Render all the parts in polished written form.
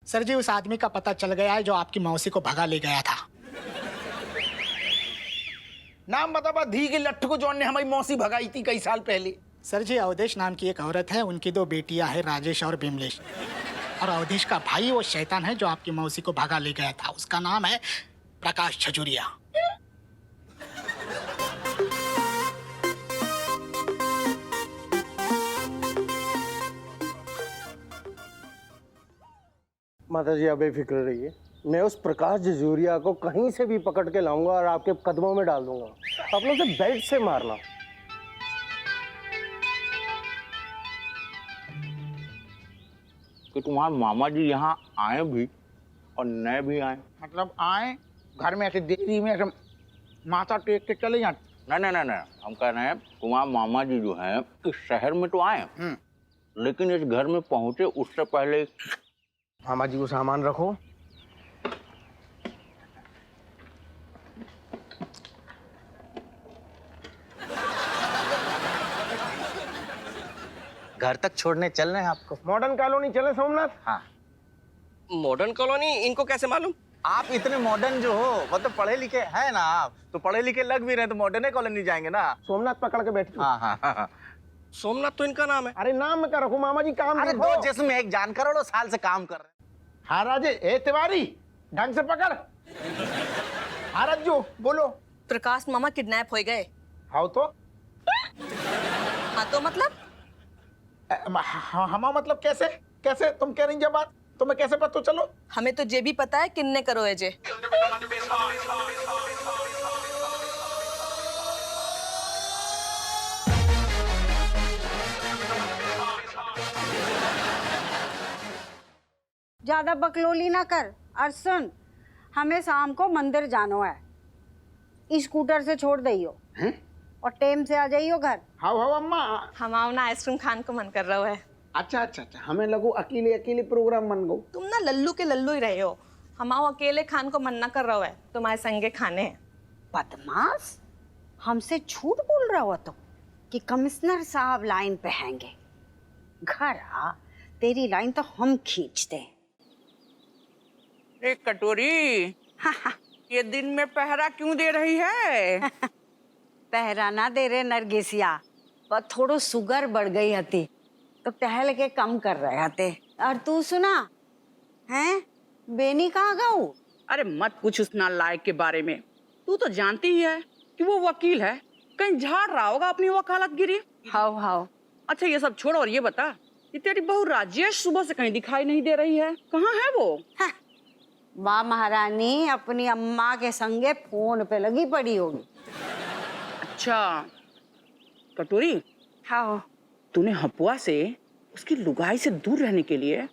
Sir जी, उस आदमी का पता चल गया है जो आपकी मौसी को भगा ले गया था। नाम बता धी के लट्ठ को जौन ने हमारी मौसी भगाई थी कई साल पहले। सर जी, अवधेश नाम की एक औरत है, उनकी 2 बेटियां हैं, राजेश और बिमलेश। और अवधेश का भाई वो शैतान है जो आपकी मौसी को भगा ले गया था, उसका नाम है प्रकाश छजुरिया। माता जी आप बेफिक्र रहिए, मैं उस प्रकाश जजूरिया को कहीं से भी पकड़ के लाऊंगा और आपके कदमों में डाल दूंगा। आप लोग उसे बेल्ट से मारना। कि तुम्हारे मामा जी यहाँ आए भी और नए भी आए। मतलब आए घर में ऐसे देरी में ऐसे माथा टेक के चले जाते। नहीं, हम कह रहे हैं तुम्हारे मामा जी जो हैं इस शहर में तो आए, लेकिन इस घर में पहुंचे उससे पहले। मामा जी को सामान रखो। घर तक छोड़ने चल रहे हैं आपको। मॉडर्न कॉलोनी चले सोमनाथ? हाँ। मॉडर्न कॉलोनी इनको कैसे मालूम? आप इतने मॉडर्न जो हो, वो तो पढ़े लिखे हैं ना, आप तो पढ़े लिखे लग भी रहे तो मॉडर्न कॉलोनी जाएंगे ना। सोमनाथ पकड़ के बैठिए। हाँ। सोमनाथ तो इनका नाम है। अरे नाम का रखो मामा जी, काम अरे देखो। दो जिसमें एक जान, करोड़ों साल से काम कर रहे हैं। हाँ राजे, ए तिवारी ढंग से पकड़। हाँ रज्जू बोलो। प्रकाश मामा किडनैप हो गए। हाँ तो हाँ तो मतलब हम मतलब कैसे कैसे तुम कह रही बात, तुम्हें कैसे पता? तो चलो हमें तो ये भी पता है किन्ने करो है जे। ज्यादा बकलोली ना कर और सुन, हमें शाम को मंदिर जानो है। स्कूटर से छोड़ दइयो और टाइम से आ जाइयो घर। हाँ हाँ अम्मा। हमारा ना आइसक्रीम खान को मन कर रहा है। अच्छा, हमें लगो अकेले अकेले प्रोग्राम बन गो। तुम ना लल्लू के लल्लू ही रहे हो। हमारा अकेले खान को मन ना कर रहा है, तुम्हारे संगे खाने हैं। बदमाश, हमसे झूठ बोल रहा हो तो कि कमिश्नर साहब लाइन पे हैंगे। घर आ, तेरी लाइन तो हम खींचते हैं। एक कटोरी, ये दिन में पहरा क्यों दे रही है? पहरा ना दे रहे नरगिसिया, पर थोड़ो शुगर बढ़ गई हती तो टहल के कम कर रहे हते। और तू सुना हैं, बेनी कहाँ गाऊ? अरे मत पूछ उस नालायक के बारे में। तू तो जानती ही है कि वो वकील है, कहीं झाड़ रहा होगा अपनी वकालतगिरी। हाउ। अच्छा ये सब छोड़ और ये बता कि तेरी बहू राजेश सुबह से कहीं दिखाई नहीं दे रही है, कहाँ है वो? वाह महारानी, अपनी अम्मा के संगे फोन पे लगी पड़ी होगी। अच्छा कटोरी, हाँ। तूने हपुआ से उसकी लुगाई से दूर रहने के लिए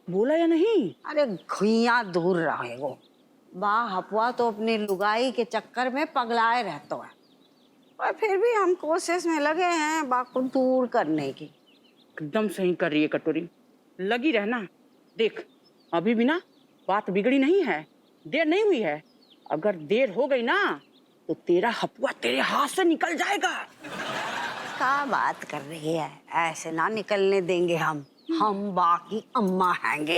बोला या नहीं? अरे घुइया दूर रहे वो। बा हपुआ तो अपनी लुगाई के चक्कर में पगलाए रहता है, पर फिर भी हम कोशिश में लगे हैं बा को दूर करने की। एकदम सही कर रही है कटोरी, लगी रहना। देख अभी भी ना बात बिगड़ी नहीं है, देर नहीं हुई है। अगर देर हो गई ना तो तेरा हपुआ तेरे हाथ से निकल जाएगा। क्या बात कर रही है, ऐसे ना निकलने देंगे हम बाकी अम्मा हैंगे।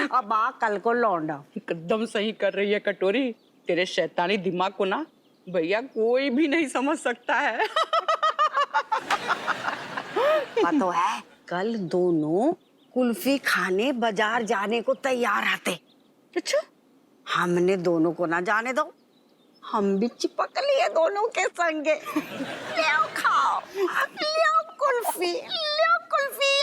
और बा कल को लौंडा। एकदम सही कर रही है कटोरी, तेरे शैतानी दिमाग को ना भैया कोई भी नहीं समझ सकता है। पता है, कल दोनों कुल्फी खाने बाजार जाने को तैयार रहते। अच्छा, हमने दोनों को ना जाने दो, हम भी चिपक लिए दोनों के संगे। ले खाओ, ले कुल्फी, ले कुल्फी।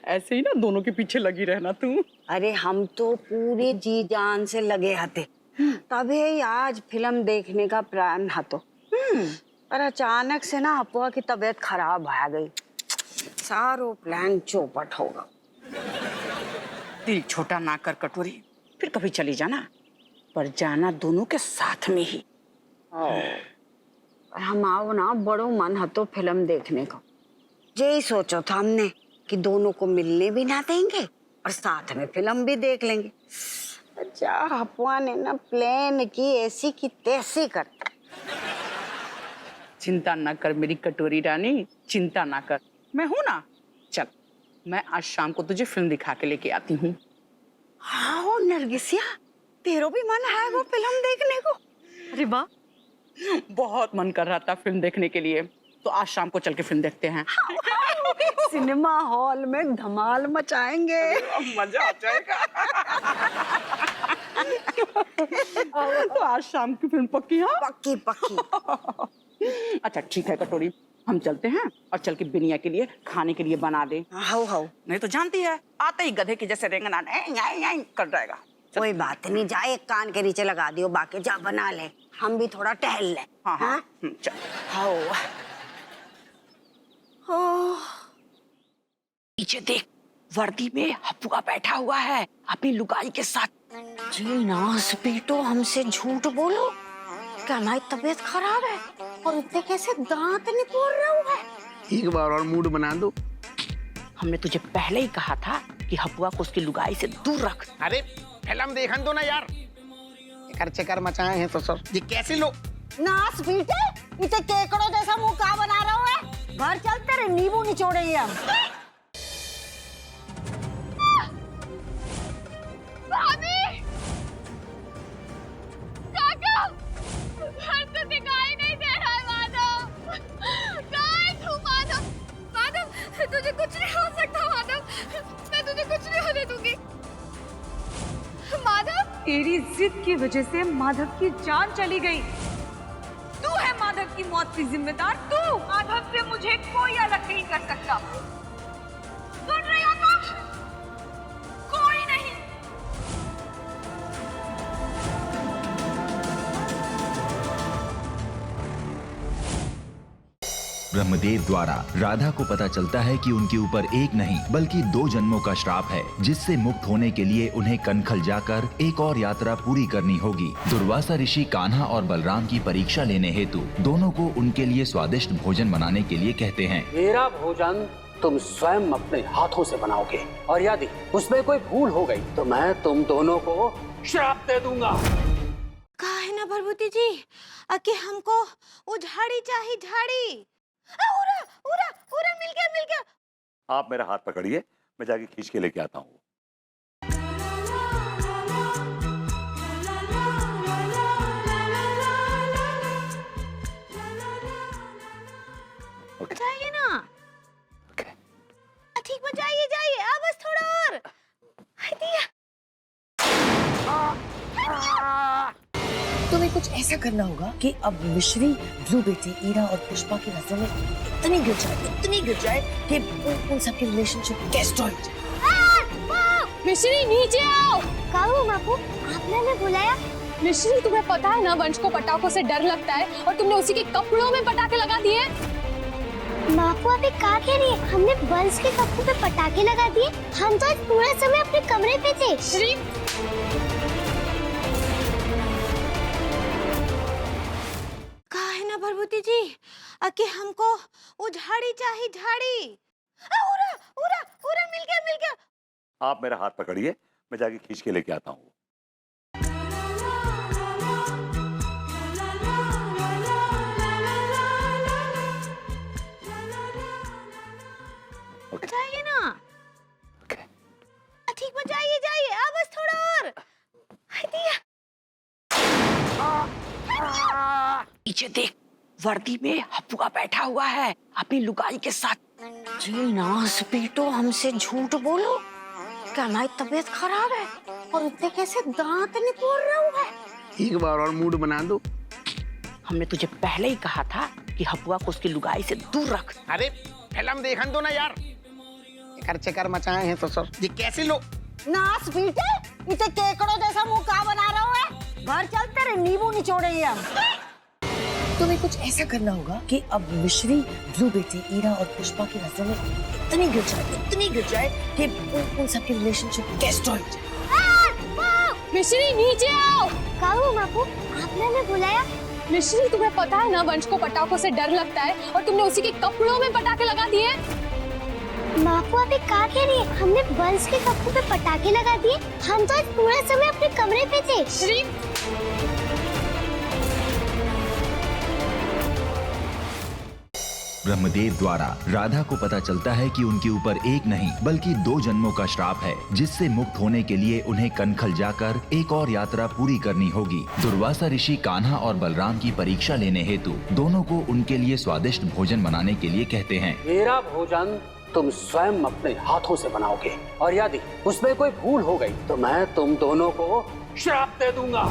ऐसे ही ना दोनों के पीछे लगी रहना तू। अरे हम तो पूरे जी जान से लगे हते, तभी आज फिल्म देखने का प्लान था तो। पर अचानक से ना अपुआ की तबीयत खराब हो गई, सारो प्लान चौपट होगा। दिल छोटा ना कर कटोरी, फिर कभी चली जाना, पर जाना दोनों के साथ में ही। हम आओ ना, बड़ो मन है तो फिल्म देखने को। यही सोचो था हमने कि दोनों को मिलने भी ना देंगे और साथ में फिल्म भी देख लेंगे। अच्छा अपुआ ने ना प्लान की ऐसी की तैसी कर। चिंता ना कर मेरी कटोरी रानी, चिंता ना कर, मैं हूं ना। चल मैं आज शाम को तुझे फिल्म दिखा के लेके आती हूँ। हाँ हो नरगिसिया, तेरो भी मन है वो फिल्म देखने को? अरे वाह, बहुत मन कर रहा था फिल्म देखने के लिए, तो आज शाम को चल के फिल्म देखते हैं। सिनेमा हॉल में धमाल मचाएंगे। मजा आ जाएगा। तो आज शाम की फिल्म पक्की है? पक्की पक्की। अच्छा ठीक है कटोरी, हम चलते हैं और चल के बिनिया के लिए खाने के लिए बना दे। How how. नहीं तो जानती है, आते ही गधे की जैसे रेंगना कर जाएगा। कोई बात नहीं, जा एक कान के नीचे लगा दियो, बाकी जा बना ले, हम भी थोड़ा टहल ले। हाँ हाँ, चल। हाउ। पीछे देख, वर्दी में हपुआ बैठा हुआ है अपनी लुगाई के साथ। जी नास बेटो, हमसे झूठ बोलो, क्या हमारी तबीयत खराब है और इतने कैसे दांत निकोड़ रहा है? एक बार और मूड बना दो। हमने तुझे पहले ही कहा था कि हपुआ को उसकी लुगाई से दूर रख। अरे फिल्म देखन दो ना यार, चकर मचाए हैं तो सर ये कैसे लो। नास बेटे, इसे केकड़ों जैसा मुंह का बना रहा है? घर चल, तेरे नींबू निचोड़ेंगे हम। तुझे कुछ नहीं हो सकता माधव, मैं तुझे कुछ नहीं होने दूंगी। माधव, तेरी जिद की वजह से माधव की जान चली गई। तू है माधव की मौत की जिम्मेदार, तू। माधव से मुझे कोई अलग नहीं कर सकता। सुन रही हो तुम? कोई नहीं। ब्रह्मदेव द्वारा राधा को पता चलता है कि उनके ऊपर एक नहीं बल्कि 2 जन्मों का श्राप है, जिससे मुक्त होने के लिए उन्हें कनखल जाकर एक और यात्रा पूरी करनी होगी। दुर्वासा ऋषि कान्हा और बलराम की परीक्षा लेने हेतु दोनों को उनके लिए स्वादिष्ट भोजन बनाने के लिए कहते हैं। मेरा भोजन तुम स्वयं अपने हाथों से बनाओगे, और यदि उसमें कोई भूल हो गई तो मैं तुम दोनों को श्राप दे दूंगा। कहा है ना भरभूति जी, कि हमको वो झाड़ी चाहिए, झाड़ी। उरा, उरा, उरा, मिल गया, मिल गया। आप मेरा हाथ पकड़िए, मैं जाके खींच के लेके आता हूँ। जाइए ना। ठीक है, जाइए जाइए, बस थोड़ा और। तुम्हें कुछ ऐसा करना होगा कि अब मिश्री, ब्लू बेटी, ईरा और पुष्पा की नजरों में इतनी गिर जाए कि उन सबके रिलेशनशिप डिस्ट्रॉय हो जाए। मिश्री नीचे आओ। काहू बापू, आपने हमें बुलाया? मिश्री, तुम्हें पता है ना वंश को पटाखों से डर लगता है, और तुमने उसी के कपड़ों में पटाखे लगा दिए। बापू अभी क्या कह रही है? हमने वंश के कपड़ों पे पटाखे लगा दिए? हम तो आज पूरा समय अपने कमरे पे थे। श्री, भरभूति जी, कि हमको वो झाड़ी चाहिए, झाड़ी। उरा, उरा, उरा, मिल गया, मिल गया। आप मेरा हाथ पकड़िए, मैं जाके खींच के लेके आता हूँ। जाइए ना। ठीक है, जाइए जाइए, बस थोड़ा और। पीछे देख, वर्दी में हपुआ बैठा हुआ है अपनी लुगाई के साथ। जी नास बेटो, हमसे झूठ बोलो, क्या हमारी तबीयत खराब है और इतने कैसे दांत निकोड़ रहा है? एक बार और मूड बना दो। हमने तुझे पहले ही कहा था कि हपुआ को उसकी लुगाई से दूर रख। अरे फिल्म देखन दो ना यार, चकर मचाए हैं तो सर ये कैसे लो। नास बेटे, इसे केकड़ों जैसा मुंह का बना रहा है? घर चल, तेरे नींबू निचोड़ेंगे हम। तुम्हें कुछ ऐसा करना होगा कि अब मिश्री, ब्लू बेटी, ईरा और पुष्पा की नजरों में इतनी गिर जाए कि उन सबके रिलेशनशिप डिस्ट्रॉय हो जाए। मिश्री, नीचे आओ। काहू बापू, आपने हमें बुलाया? मिश्री, तुम्हें पता है ना वंश को पटाखों से डर लगता है, और तुमने उसी के कपड़ों में पटाखे लगा दिए। बापू अभी क्या कह रही है? हमने वंश के कपड़ों पे पटाखे लगा दिए? हम तो आज पूरा समय अपने कमरे पे थे। श्री, ब्रह्मदेव द्वारा राधा को पता चलता है कि उनके ऊपर एक नहीं बल्कि 2 जन्मों का श्राप है, जिससे मुक्त होने के लिए उन्हें कनखल जाकर एक और यात्रा पूरी करनी होगी। दुर्वासा ऋषि कान्हा और बलराम की परीक्षा लेने हेतु दोनों को उनके लिए स्वादिष्ट भोजन बनाने के लिए कहते हैं। मेरा भोजन तुम स्वयं अपने हाथों से बनाओगे और यदि उसमें कोई भूल हो गई तो मैं तुम दोनों को श्राप दे दूंगा।